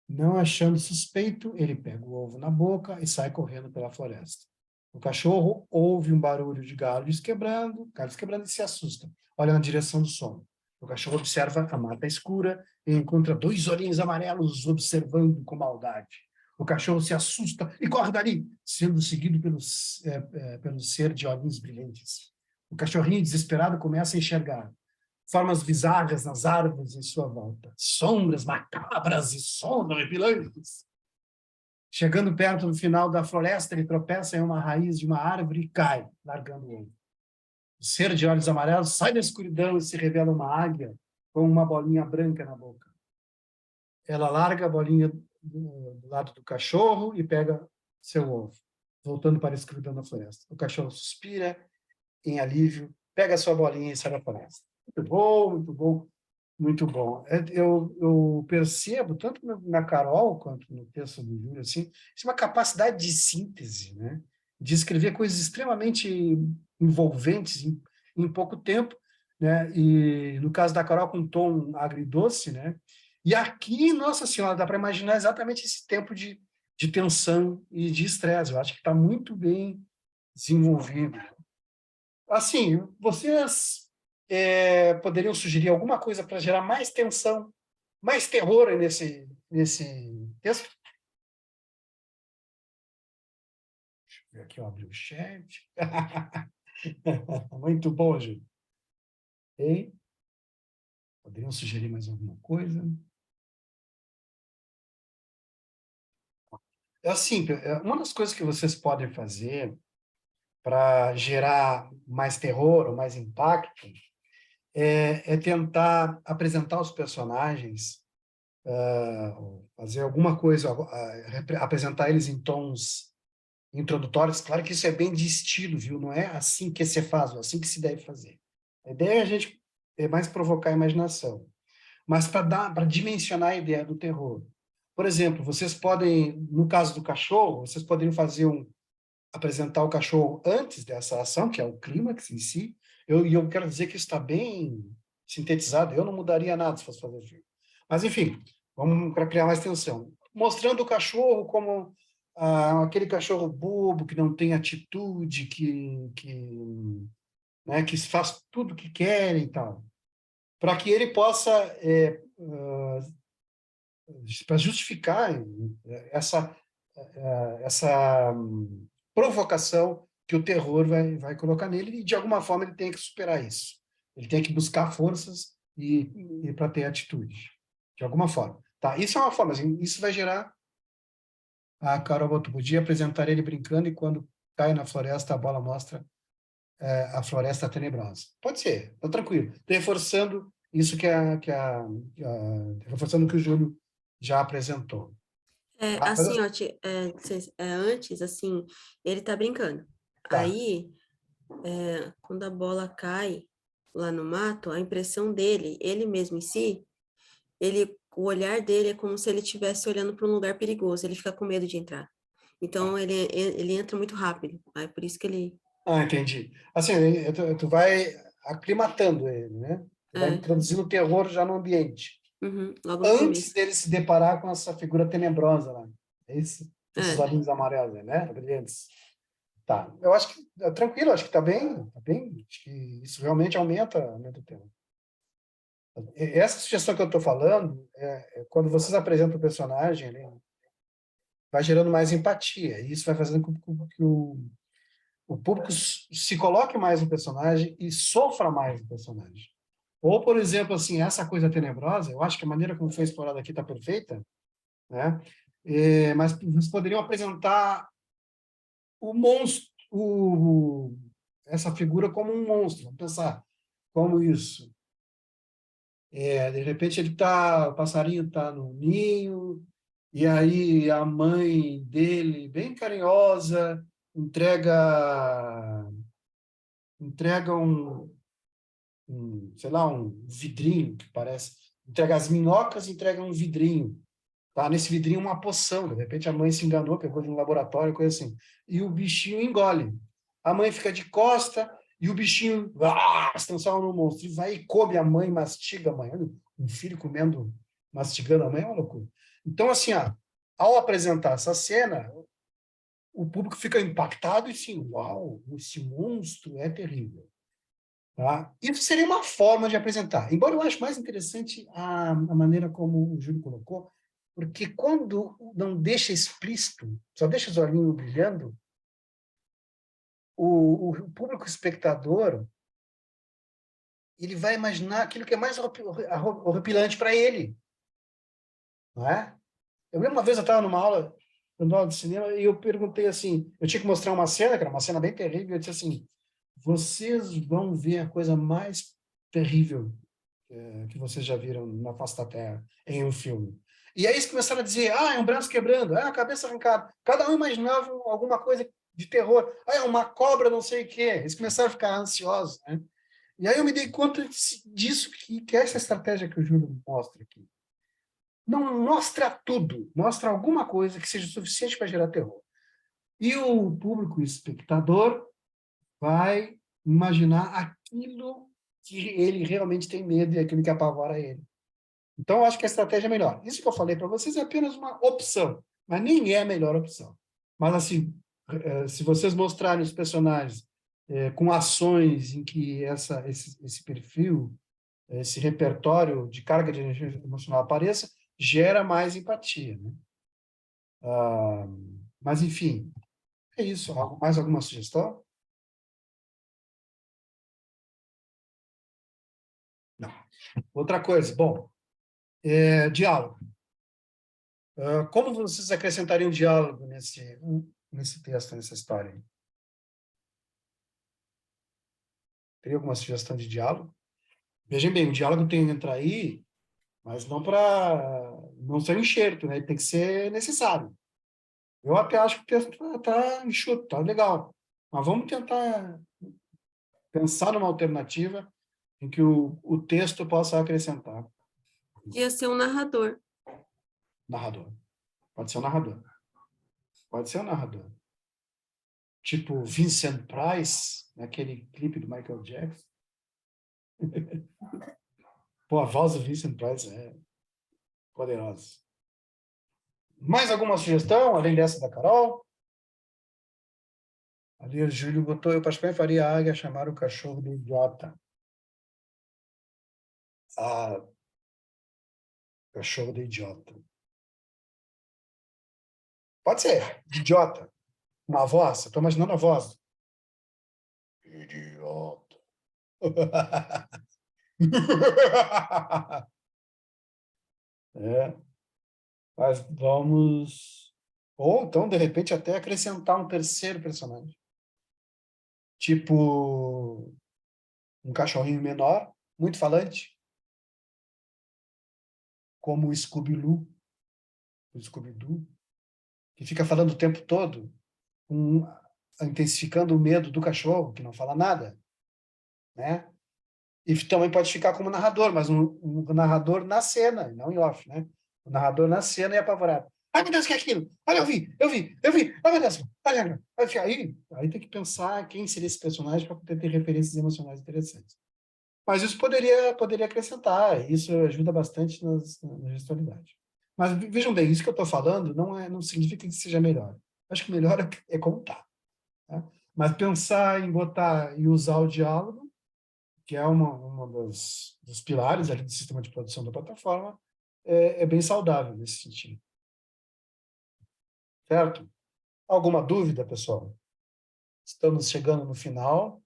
Não achando suspeito, ele pega o ovo na boca e sai correndo pela floresta. O cachorro ouve um barulho de galhos quebrando e se assusta. Olha na direção do som. O cachorro observa a mata escura e encontra 2 olhinhos amarelos observando com maldade. O cachorro se assusta e corre dali, sendo seguido pelo ser de olhinhos brilhantes. O cachorrinho desesperado começa a enxergar formas bizarras nas árvores em sua volta, sombras macabras e horripilantes. Chegando perto do final da floresta, ele tropeça em uma raiz de uma árvore e cai, largando o ovo. O ser de olhos amarelos sai da escuridão e se revela uma águia com uma bolinha branca na boca. Ela larga a bolinha do lado do cachorro e pega seu ovo, voltando para a escuridão da floresta. O cachorro suspira em alívio, pega sua bolinha e sai da floresta. Muito bom, muito bom, muito bom. Eu percebo, tanto na Carol quanto no texto do Júlio, assim, isso é uma capacidade de síntese, né? De escrever coisas extremamente envolventes em pouco tempo, né? E no caso da Carol, com um tom agridoce, né? E aqui, nossa senhora, dá para imaginar exatamente esse tempo de tensão e de estresse. Eu acho que está muito bem desenvolvido. Assim, vocês poderiam sugerir alguma coisa para gerar mais tensão, mais terror nesse texto? Deixa eu ver aqui, eu abri o chat. Muito bom, Júlio. Okay. Poderiam sugerir mais alguma coisa? Assim, uma das coisas que vocês podem fazer para gerar mais terror ou mais impacto é tentar apresentar os personagens, fazer alguma coisa, apresentar eles em tons introdutórios. Claro que isso é bem de estilo, viu? Não é assim que se faz, é assim que se deve fazer. A ideia é a gente mais provocar a imaginação, mas para dimensionar a ideia do terror. Por exemplo, vocês podem, no caso do cachorro, vocês poderiam apresentar o cachorro antes dessa ação, que é o clímax em si. Eu quero dizer que isso está bem sintetizado, eu não mudaria nada se fosse fazer filme. Mas, enfim, vamos para criar mais tensão. Mostrando o cachorro como aquele cachorro bobo, que não tem atitude, que faz tudo o que quer e tal. Para que ele possa, para justificar essa provocação que o terror vai colocar nele, e de alguma forma ele tem que superar isso. Ele tem que buscar forças e para ter atitude, de alguma forma. Tá? Isso é uma forma, assim, isso vai gerar... A Carol, tu podia apresentar ele brincando e quando cai na floresta, a bola mostra a floresta tenebrosa. Pode ser, tá tranquilo. Reforçando isso reforçando o que o Júlio já apresentou. Assim, ó, antes, assim, ele tá brincando. Tá. Aí, quando a bola cai lá no mato, a impressão dele, ele mesmo em si, o olhar dele é como se ele estivesse olhando para um lugar perigoso, ele fica com medo de entrar. Então, ele entra muito rápido, é por isso que ele... Entendi. Assim, tu vai aclimatando ele, né? Tu vai introduzindo o terror já no ambiente. Logo no Antes começo. dele se deparar com essa figura tenebrosa lá. Esses olhinhos amarelos, né? Brilhantes. Tá. Eu acho que tranquilo, acho que tá bem. Acho que isso realmente aumenta o terror. Essa sugestão que eu estou falando é quando vocês apresentam o personagem, né, vai gerando mais empatia. E isso vai fazendo com que o público se coloque mais no personagem e sofra mais no personagem. Ou, por exemplo, assim, essa coisa tenebrosa, eu acho que a maneira como foi explorada aqui está perfeita, né? Mas vocês poderiam apresentar o monstro, essa figura como um monstro. Vamos pensar como isso. De repente o passarinho está no ninho, e aí a mãe dele, bem carinhosa, entrega sei lá, um vidrinho, que parece, entrega as minhocas, entrega um vidrinho. Tá? Nesse vidrinho uma poção, de repente a mãe se enganou, pegou de um laboratório, coisa assim. E o bichinho engole. A mãe fica de costa e o bichinho se transforma no monstro. E vai e come a mãe, mastiga a mãe. Olha, um filho comendo, mastigando a mãe é uma loucura. Então, assim, ao apresentar essa cena, o público fica impactado e assim, uau, esse monstro é terrível. Tá? Isso seria uma forma de apresentar. Embora eu ache mais interessante a maneira como o Júlio colocou, porque quando não deixa explícito, só deixa os olhinhos brilhando, o público espectador ele vai imaginar aquilo que é mais horripilante para ele. Não é? Eu lembro uma vez eu estava numa aula de cinema e eu perguntei assim, eu tinha que mostrar uma cena, que era uma cena bem terrível, e eu disse assim, vocês vão ver a coisa mais terrível que vocês já viram na face da Terra em um filme. E aí eles começaram a dizer, é um braço quebrando, a cabeça arrancada. Cada um imaginava alguma coisa de terror. É uma cobra, não sei o quê. Eles começaram a ficar ansiosos, né? E aí eu me dei conta disso, que é essa estratégia que o Júlio mostra aqui. Não mostra tudo, mostra alguma coisa que seja suficiente para gerar terror. E o público espectador vai imaginar aquilo que ele realmente tem medo e aquilo que apavora ele. Então, eu acho que a estratégia é melhor. Isso que eu falei para vocês é apenas uma opção, mas nem é a melhor opção. Mas, assim, se vocês mostrarem os personagens com ações em que esse perfil, esse repertório de carga de energia emocional apareça, gera mais empatia, né? Mas, enfim, é isso. Mais alguma sugestão? Não. Outra coisa, bom, diálogo. Como vocês acrescentariam diálogo nesse texto, nessa história? Teria alguma sugestão de diálogo? Vejam bem, o diálogo tem que entrar aí, mas não para não ser um enxerto, né? Ele tem que ser necessário. Eu até acho que o texto está enxuto, está legal. Mas vamos tentar pensar numa alternativa em que o texto possa acrescentar. Podia ser um narrador. Narrador. Pode ser um narrador. Pode ser um narrador. Tipo Vincent Price, naquele clipe do Michael Jackson. Pô, a voz do Vincent Price é poderosa. Mais alguma sugestão, além dessa da Carol? Ali o Júlio botou, eu particularmente faria a águia chamar o cachorro de idiota. Cachorro de idiota. Pode ser, de idiota. Uma voz, eu estou imaginando a voz. Idiota. Mas vamos... Ou, então, de repente, até acrescentar um terceiro personagem. Tipo, um cachorrinho menor, muito falante, como o Scooby-Doo, que fica falando o tempo todo, intensificando o medo do cachorro, que não fala nada, né? E também pode ficar como narrador, mas um narrador na cena, não em off, né? O narrador na cena é apavorado. Ai, meu Deus, o que é aquilo? Olha, eu vi. Ai, meu Deus. Olha, aí tem que pensar quem seria esse personagem para poder ter referências emocionais interessantes. Mas isso poderia acrescentar, isso ajuda bastante na gestualidade. Mas vejam bem, isso que eu estou falando não significa que seja melhor. Acho que melhor é contar. Tá? Mas pensar em botar e usar o diálogo, que é uma dos pilares ali do sistema de produção da plataforma, é bem saudável nesse sentido. certo? Alguma dúvida, pessoal? Estamos chegando no final,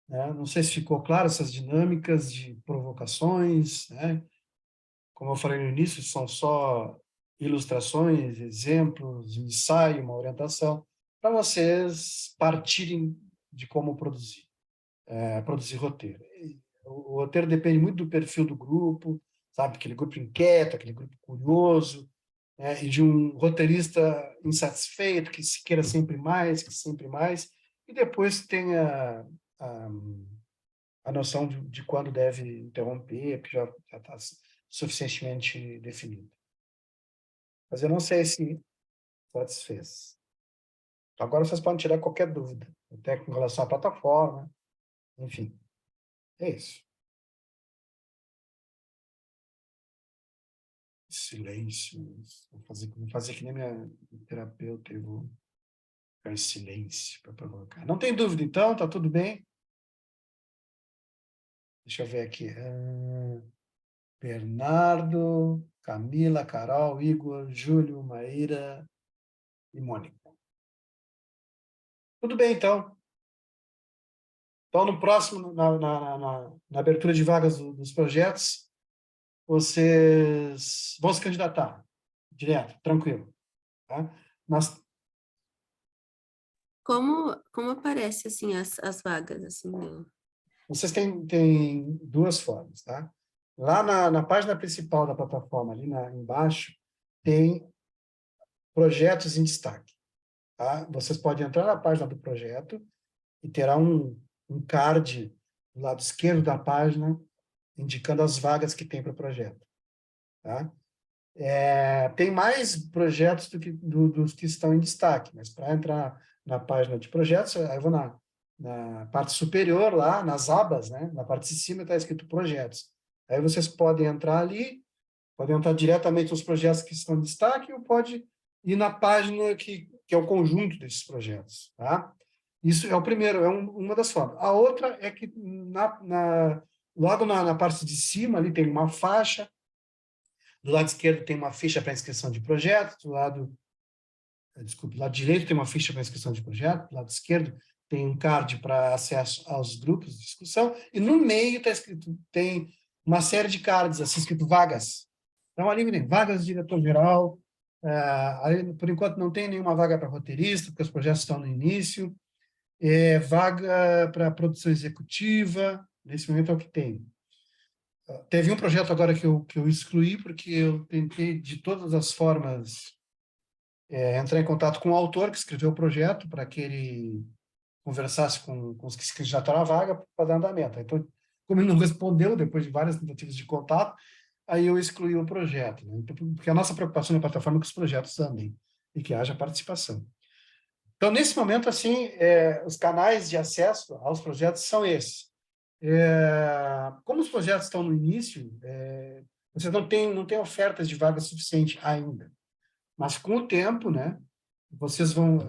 né? Não sei se ficou claro essas dinâmicas de provocações, né? Como eu falei no início, são só ilustrações, exemplos, um ensaio, uma orientação, para vocês partirem de como produzir roteiro. O roteiro depende muito do perfil do grupo, sabe? Aquele grupo inquieto, aquele grupo curioso, né? E de um roteirista insatisfeito, que se queira sempre mais, e depois tenha a noção de quando deve interromper, porque já está suficientemente definido. Mas eu não sei se satisfez. Agora vocês podem tirar qualquer dúvida, até com relação à plataforma, enfim. É isso. Silêncio. Vou fazer que nem minha terapeuta, eu vou ficar em silêncio para provocar. Não tem dúvida, então? Tá tudo bem? Deixa eu ver aqui. Bernardo, Camila, Carol, Igor, Júlio, Maíra e Mônica. Tudo bem, então. Então, no próximo, na abertura de vagas dos projetos, vocês vão se candidatar direto, tranquilo. Tá? Como aparece, assim, as vagas, assim, Vocês têm duas formas, tá? Lá na página principal da plataforma, ali embaixo, tem projetos em destaque. Tá? Vocês podem entrar na página do projeto e terá um card do lado esquerdo da página indicando as vagas que tem para o projeto. Tá? Tem mais projetos dos que estão em destaque, mas para entrar na página de projetos, aí eu vou na parte superior, lá, nas abas, né? Na parte de cima está escrito projetos. Aí vocês podem entrar ali, podem entrar diretamente nos projetos que estão em destaque ou pode ir na página que é o conjunto desses projetos. Tá? Isso é o primeiro, uma das formas. A outra é que logo na parte de cima ali tem uma faixa, do lado esquerdo tem uma ficha para inscrição de projeto, do lado direito tem uma ficha para inscrição de projeto, do lado esquerdo tem um card para acesso aos grupos de discussão, e no meio tem uma série de cards, assim, escrito vagas. Então, ali tem vagas de diretor-geral, por enquanto não tem nenhuma vaga para roteirista, porque os projetos estão no início, vaga para produção executiva, nesse momento é o que tem. Teve um projeto agora que eu excluí, porque eu tentei, de todas as formas, entrar em contato com o autor que escreveu o projeto, para que ele conversasse com os que se candidataram à vaga para dar andamento. Então, como ele não respondeu, depois de várias tentativas de contato, aí eu excluí o projeto. Né? Então, porque a nossa preocupação na plataforma é que os projetos andem e que haja participação. Então, nesse momento, assim, os canais de acesso aos projetos são esses. Como os projetos estão no início, vocês não têm ofertas de vaga suficiente ainda. Mas, com o tempo, né, vocês vão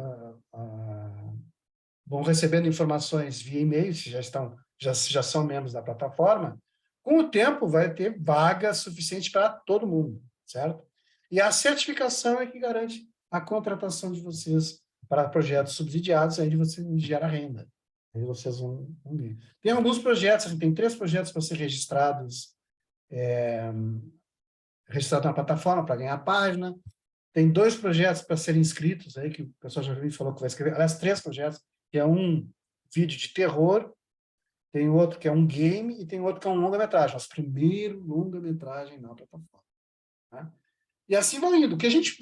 recebendo informações via e-mail, se já são membros da plataforma. Com o tempo, vai ter vaga suficiente para todo mundo, certo? E a certificação é que garante a contratação de vocês para projetos subsidiados, aí você gera renda. Aí vocês vão ver. Tem alguns projetos, tem 3 projetos para ser registrados na plataforma para ganhar a página. Tem 2 projetos para serem inscritos, aí, que o pessoal já falou que vai escrever. Aliás, 3 projetos, que é um vídeo de terror, tem outro que é um game e tem outro que é um longa-metragem. Nosso primeiro longa-metragem na plataforma. Tá? E assim vai indo. O que a gente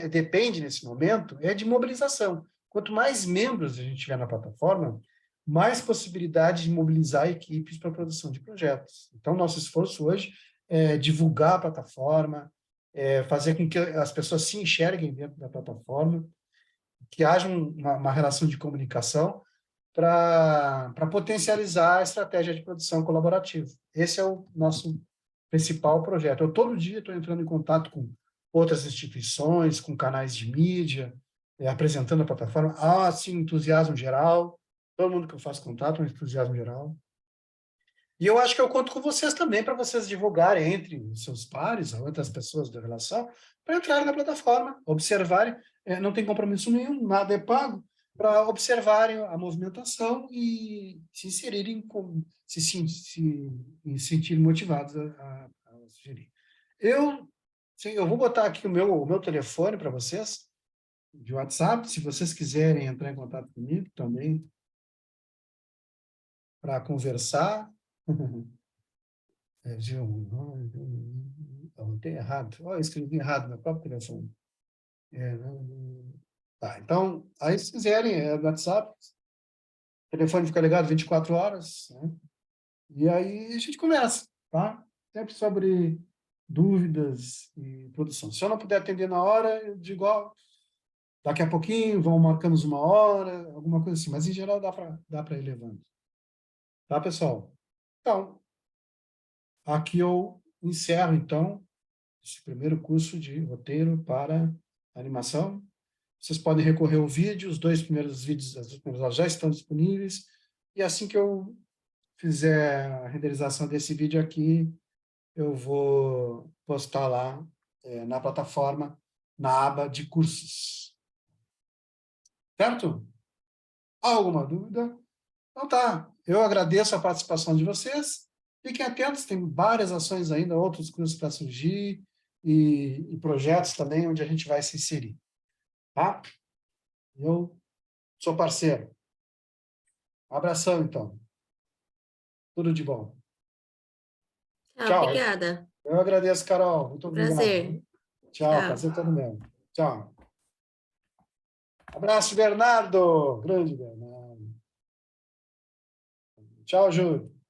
depende nesse momento é de mobilização. Quanto mais membros a gente tiver na plataforma, mais possibilidade de mobilizar equipes para a produção de projetos. Então, nosso esforço hoje é divulgar a plataforma, fazer com que as pessoas se enxerguem dentro da plataforma, que haja uma relação de comunicação para potencializar a estratégia de produção colaborativa. Esse é o nosso principal projeto. Eu, todo dia, estou entrando em contato com outras instituições, com canais de mídia, apresentando a plataforma. Assim, entusiasmo geral. Todo mundo que eu faço contato, um entusiasmo geral. E eu acho que eu conto com vocês também, para vocês divulgarem entre os seus pares, outras pessoas da relação, para entrarem na plataforma, observarem. não tem compromisso nenhum, nada é pago, para observarem a movimentação e se inserirem, se sentirem motivados a sugerir. Eu vou botar aqui o meu telefone para vocês, de WhatsApp, se vocês quiserem entrar em contato comigo também, para conversar. Tem errado. Eu escrevi errado no próprio telefone. Tá, então, aí se quiserem, no WhatsApp, o telefone fica ligado 24 horas, né? E aí a gente começa, tá? Sempre sobre dúvidas e produção. Se eu não puder atender na hora, eu digo, ó, daqui a pouquinho, vamos marcando uma hora, alguma coisa assim, mas em geral dá para ir levando. Tá, pessoal? Então, aqui eu encerro, então, esse primeiro curso de roteiro para animação. Vocês podem recorrer ao vídeo, os 2 primeiros vídeos, as 2 primeiras aulas já estão disponíveis, e assim que eu fizer a renderização desse vídeo aqui, eu vou postar lá na plataforma, na aba de cursos. Certo? Alguma dúvida? Então tá, eu agradeço a participação de vocês, fiquem atentos, tem várias ações ainda, outros cursos para surgir, e projetos também onde a gente vai se inserir. Tá? Eu sou parceiro. Um abração, então. Tudo de bom. Tchau. Obrigada. Eu agradeço, Carol. Muito obrigado. Prazer. Tchau, prazer todo meu. Tchau. Abraço, Bernardo. Grande Bernardo. Tchau, Júlio.